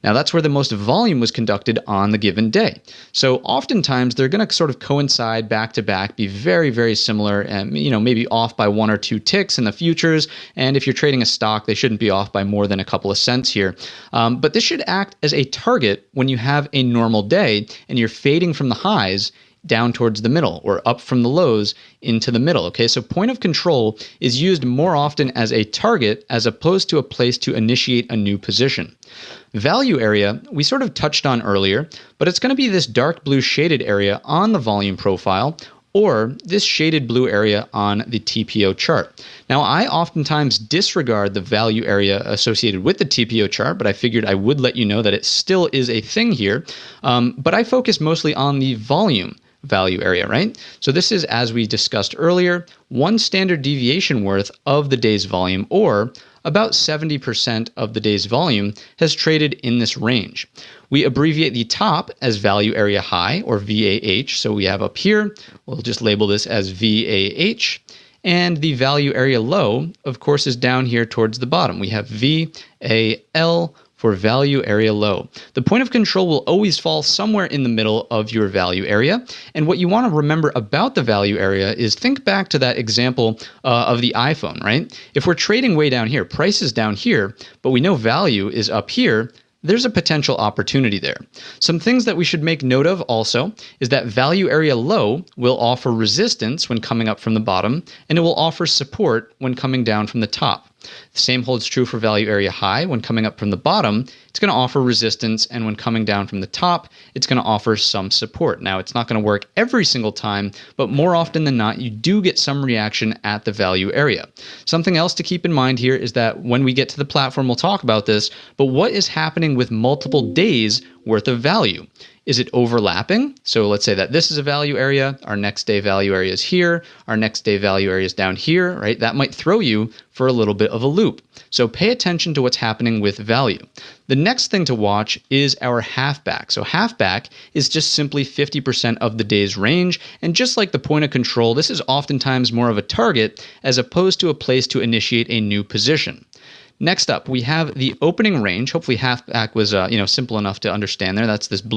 Now that's where the most volume was conducted on the given day. So oftentimes they're going to sort of coincide back to back, be very, very similar, and maybe off by 1 or 2 ticks in the futures. And if you're trading a stock, they shouldn't be off by more than a couple of cents here. But this should act as a target when you have a normal day and you're fading from the highs down towards the middle, or up from the lows into the middle. Okay, so point of control is used more often as a target as opposed to a place to initiate a new position. Value area, we sort of touched on earlier, but it's going to be this dark blue shaded area on the volume profile, or this shaded blue area on the TPO chart. Now, I oftentimes disregard the value area associated with the TPO chart, but I figured I would let you know that it still is a thing here. But I focus mostly on the volume value area, right? So this is, as we discussed earlier, 1 standard deviation worth of the day's volume, or about 70% of the day's volume has traded in this range. We abbreviate the top as value area high, or VAH. So we have up here, we'll just label this as VAH. And the value area low, of course, is down here towards the bottom. We have VAL for value area low. The point of control will always fall somewhere in the middle of your value area. And what you want to remember about the value area is think back to that example of the iPhone, right? If we're trading way down here, price is down here, but we know value is up here, there's a potential opportunity there. Some things that we should make note of also is that value area low will offer resistance when coming up from the bottom, and it will offer support when coming down from the top. The same holds true for value area high. When coming up from the bottom, it's going to offer resistance, and when coming down from the top, it's going to offer some support. Now, it's not going to work every single time, but more often than not, you do get some reaction at the value area. Something else to keep in mind here is that when we get to the platform, we'll talk about this, but what is happening with multiple days worth of value? Is it overlapping? So let's say that this is a value area, our next day value area is here, our next day value area is down here, right? That might throw you for a little bit of a loop. So pay attention to what's happening with value. The next thing to watch is our halfback. So halfback is just simply 50% of the day's range. And just like the point of control, this is oftentimes more of a target as opposed to a place to initiate a new position. Next up, we have the opening range. Hopefully halfback was simple enough to understand there. That's this blue